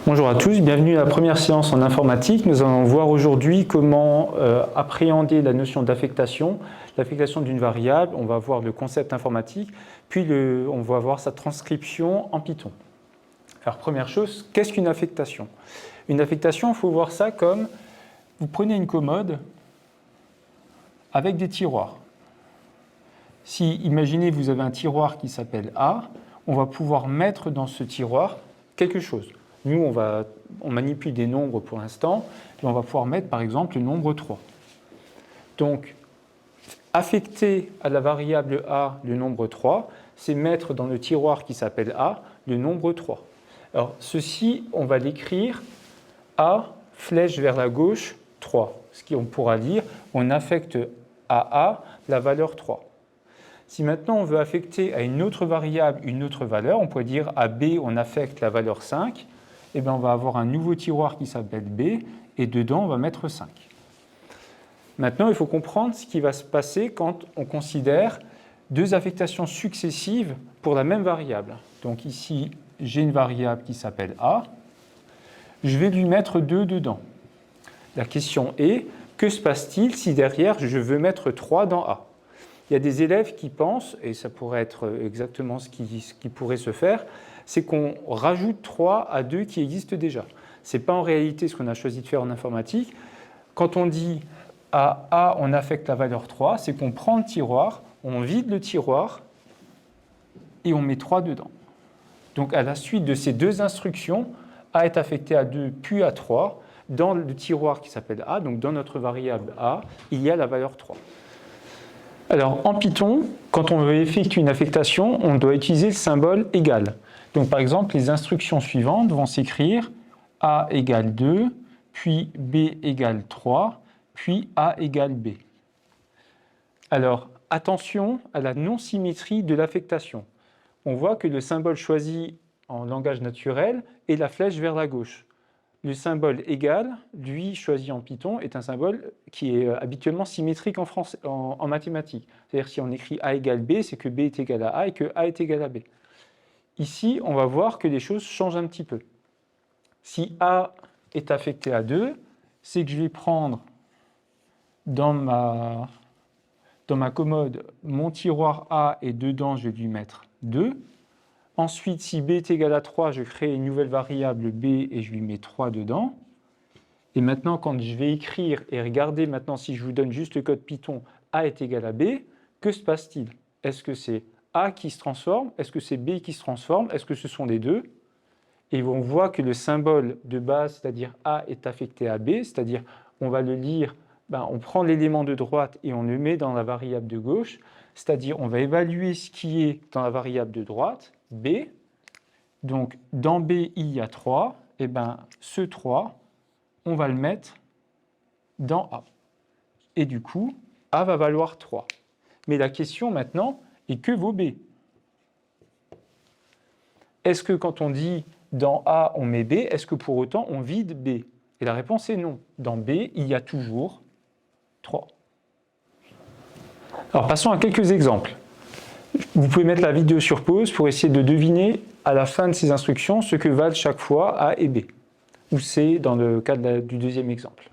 Bonjour à tous, bienvenue à la première séance en informatique. Nous allons voir aujourd'hui comment appréhender la notion d'affectation, l'affectation d'une variable. On va voir le concept informatique, puis on va voir sa transcription en Python. Alors première chose, qu'est-ce qu'une affectation? Une affectation, il faut voir ça comme, vous prenez une commode avec des tiroirs. Si, imaginez, vous avez un tiroir qui s'appelle A, on va pouvoir mettre dans ce tiroir quelque chose. Nous, on manipule des nombres pour l'instant, et on va pouvoir mettre par exemple le nombre 3. Donc, affecter à la variable A le nombre 3, c'est mettre dans le tiroir qui s'appelle A le nombre 3. Alors, ceci, on va l'écrire A, flèche vers la gauche, 3. Ce qu'on pourra lire, on affecte à A la valeur 3. Si maintenant on veut affecter à une autre variable une autre valeur, on pourrait dire à B, on affecte la valeur 5, et bien on va avoir un nouveau tiroir qui s'appelle B, et dedans on va mettre 5. Maintenant, il faut comprendre ce qui va se passer quand on considère deux affectations successives pour la même variable. Donc ici, j'ai une variable qui s'appelle A, je vais lui mettre 2 dedans. La question est, que se passe-t-il si derrière je veux mettre 3 dans A? Il y a des élèves qui pensent, et ça pourrait être exactement ce qui pourrait se faire, c'est qu'on rajoute 3 à 2 qui existent déjà. Ce n'est pas en réalité ce qu'on a choisi de faire en informatique. Quand on dit à A, on affecte la valeur 3, c'est qu'on prend le tiroir, on vide le tiroir et on met 3 dedans. Donc à la suite de ces deux instructions, A est affecté à 2 puis à 3, dans le tiroir qui s'appelle A, donc dans notre variable A, il y a la valeur 3. Alors, en Python, quand on veut effectuer une affectation, on doit utiliser le symbole égal. Donc, par exemple, les instructions suivantes vont s'écrire A égale 2, puis B égale 3, puis A égale B. Alors, attention à la non-symétrie de l'affectation. On voit que le symbole choisi en langage naturel est la flèche vers la gauche. Le symbole égal, lui, choisi en Python, est un symbole qui est habituellement symétrique en mathématiques. C'est-à-dire si on écrit A égale B, c'est que B est égal à A et que A est égal à B. Ici, on va voir que les choses changent un petit peu. Si A est affecté à 2, c'est que je vais prendre dans ma commode mon tiroir A et dedans, je vais lui mettre 2. Ensuite, si B est égal à 3, je crée une nouvelle variable B et je lui mets 3 dedans. Et maintenant, quand je vais écrire et regarder maintenant si je vous donne juste le code Python A est égal à B, que se passe-t-il? Est-ce que c'est A qui se transforme? Est-ce que c'est B qui se transforme? Est-ce que ce sont les deux? Et on voit que le symbole de base, c'est-à-dire A est affecté à B, c'est-à-dire on va le lire, on prend l'élément de droite et on le met dans la variable de gauche, c'est-à-dire on va évaluer ce qui est dans la variable de droite, B. Donc, dans B, il y a 3. Et ce 3, on va le mettre dans A. Et du coup, A va valoir 3. Mais la question maintenant est que vaut B? Est-ce que quand on dit dans A, on met B, est-ce que pour autant on vide B? Et la réponse est non. Dans B, il y a toujours 3. Alors, passons à quelques exemples. Vous pouvez mettre la vidéo sur pause pour essayer de deviner à la fin de ces instructions ce que valent chaque fois A et B, ou C dans le cas du deuxième exemple.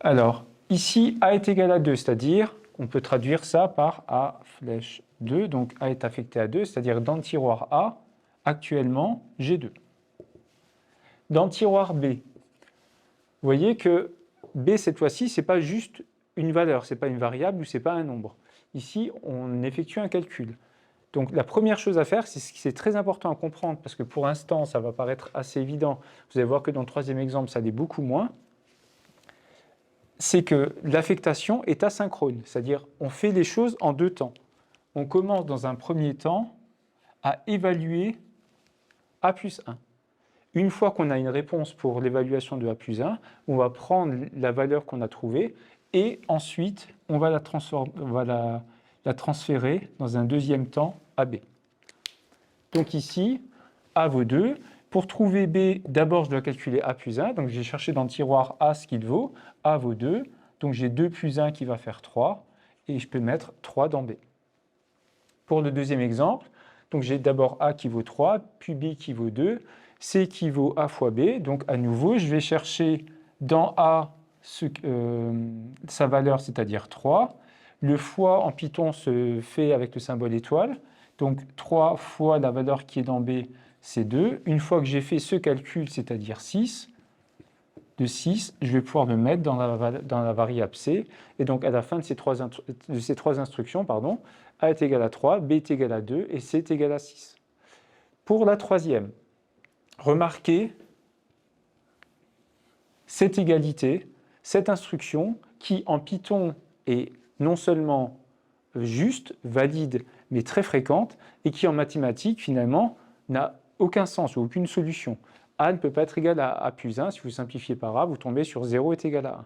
Alors, ici, A est égal à 2, c'est-à-dire, on peut traduire ça par A flèche 2, donc A est affecté à 2, c'est-à-dire dans le tiroir A, actuellement, j'ai 2. Dans le tiroir B, vous voyez que B, cette fois-ci, ce n'est pas juste une valeur, ce n'est pas une variable ou ce n'est pas un nombre. Ici, on effectue un calcul. Donc la première chose à faire, c'est ce qui est très important à comprendre, parce que pour l'instant, ça va paraître assez évident. Vous allez voir que dans le troisième exemple, ça l'est beaucoup moins. C'est que l'affectation est asynchrone, c'est-à-dire on fait les choses en deux temps. On commence dans un premier temps à évaluer A plus 1. Une fois qu'on a une réponse pour l'évaluation de A plus 1, on va prendre la valeur qu'on a trouvée et ensuite on va la transférer dans un deuxième temps à B. Donc ici, A vaut 2. Pour trouver B, d'abord je dois calculer A plus 1. Donc j'ai cherché dans le tiroir A ce qu'il vaut. A vaut 2. Donc j'ai 2 plus 1 qui va faire 3. Et je peux mettre 3 dans B. Pour le deuxième exemple, donc j'ai d'abord A qui vaut 3, puis B qui vaut 2. C équivaut A fois B. Donc à nouveau, je vais chercher dans A sa valeur, c'est-à-dire 3. Le fois en Python se fait avec le symbole étoile. Donc 3 fois la valeur qui est dans B, c'est 2. Une fois que j'ai fait ce calcul, c'est-à-dire 6, de 6, je vais pouvoir me mettre dans la variable C. Et donc à la fin de ces trois instructions, A est égal à 3, B est égal à 2 et C est égal à 6. Pour la troisième, remarquez cette égalité, cette instruction qui en Python est non seulement juste, valide, mais très fréquente, et qui en mathématiques, finalement, n'a aucun sens ou aucune solution. A ne peut pas être égal à A plus 1. Si vous simplifiez par A, vous tombez sur 0 est égal à 1.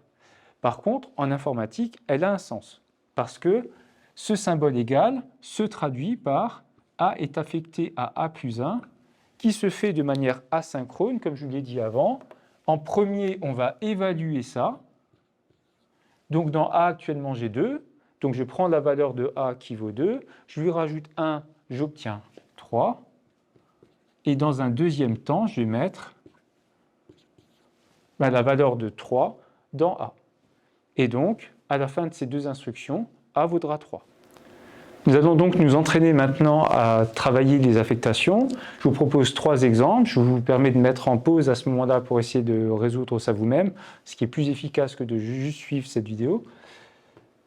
Par contre, en informatique, elle a un sens, parce que ce symbole égal se traduit par A est affecté à A plus 1, qui se fait de manière asynchrone, comme je vous l'ai dit avant. En premier, on va évaluer ça. Donc dans A, actuellement, j'ai 2. Donc je prends la valeur de A qui vaut 2, je lui rajoute 1, j'obtiens 3. Et dans un deuxième temps, je vais mettre la valeur de 3 dans A. Et donc, à la fin de ces deux instructions, A vaudra 3. Nous allons donc nous entraîner maintenant à travailler les affectations. Je vous propose 3 exemples. Je vous permets de mettre en pause à ce moment-là pour essayer de résoudre ça vous-même, ce qui est plus efficace que de juste suivre cette vidéo.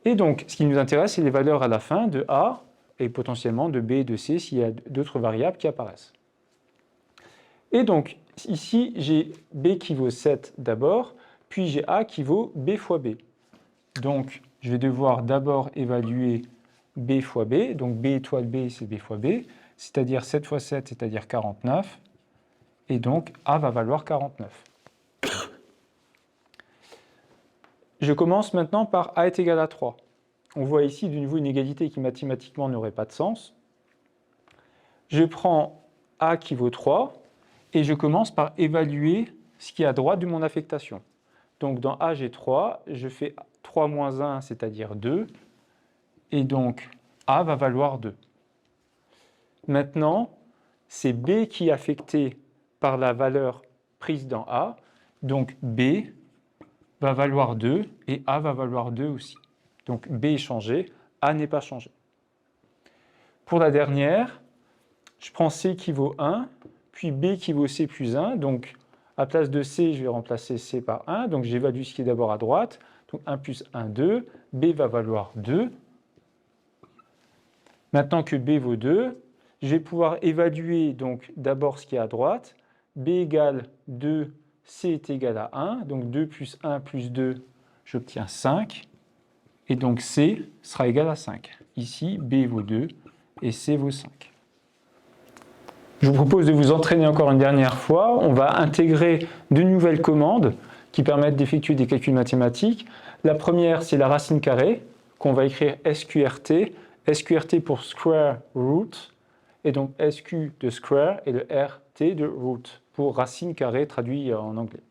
Et donc, ce qui nous intéresse, c'est les valeurs à la fin de A et potentiellement de B et de C s'il y a d'autres variables qui apparaissent. Et donc, ici, j'ai B qui vaut 7 d'abord, puis j'ai A qui vaut B fois B. Donc, je vais devoir d'abord évaluer B fois B. Donc, B étoile B, c'est B fois B, c'est-à-dire 7 fois 7, c'est-à-dire 49. Et donc, A va valoir 49. Je commence maintenant par A est égal à 3. On voit ici de nouveau une égalité qui mathématiquement n'aurait pas de sens. Je prends A qui vaut 3 et je commence par évaluer ce qui est à droite de mon affectation. Donc dans A, j'ai 3, je fais 3 moins 1, c'est-à-dire 2, et donc A va valoir 2. Maintenant, c'est B qui est affecté par la valeur prise dans A, donc B va valoir 2 et A va valoir 2 aussi. Donc B est changé, A n'est pas changé. Pour la dernière, je prends C qui vaut 1, puis B qui vaut C plus 1. Donc à place de C, je vais remplacer C par 1. Donc j'évalue ce qui est d'abord à droite. Donc 1 plus 1, 2. B va valoir 2. Maintenant que B vaut 2, je vais pouvoir évaluer donc d'abord ce qui est à droite. B égale 2, C est égal à 1. Donc 2 plus 1 plus 2, j'obtiens 5. Et donc C sera égal à 5. Ici, B vaut 2 et C vaut 5. Je vous propose de vous entraîner encore une dernière fois. On va intégrer de nouvelles commandes qui permettent d'effectuer des calculs mathématiques. La première, c'est la racine carrée, qu'on va écrire SQRT. SQRT pour square root, et donc SQ de square et le RT de root, pour racine carrée traduit en anglais.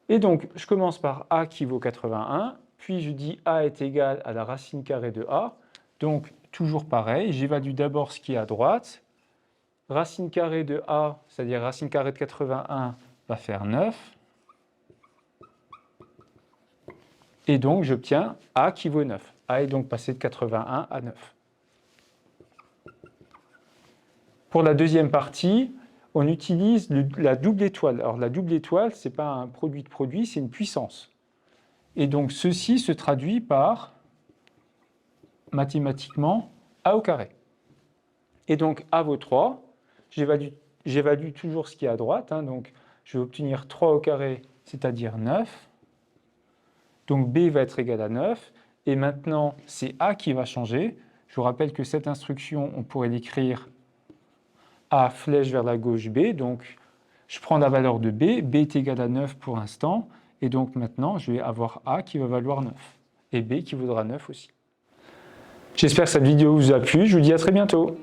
Et donc, je commence par A qui vaut 81, puis je dis A est égal à la racine carrée de A. Donc, toujours pareil, j'évalue d'abord ce qui est à droite. Racine carrée de A, c'est-à-dire racine carrée de 81, va faire 9. Et donc, j'obtiens A qui vaut 9. A est donc passé de 81 à 9. Pour la deuxième partie, on utilise la double étoile. Alors, la double étoile, ce n'est pas un produit de produit, c'est une puissance. Et donc, ceci se traduit par, mathématiquement, A au carré. Et donc, A vaut 3. J'évalue toujours ce qui est à droite. Donc, je vais obtenir 3 au carré, c'est-à-dire 9. Donc, B va être égal à 9. Et maintenant, c'est A qui va changer. Je vous rappelle que cette instruction, on pourrait l'écrire A flèche vers la gauche B. Donc, je prends la valeur de B. B est égal à 9 pour l'instant. Et donc, maintenant, je vais avoir A qui va valoir 9. Et B qui vaudra 9 aussi. J'espère que cette vidéo vous a plu. Je vous dis à très bientôt.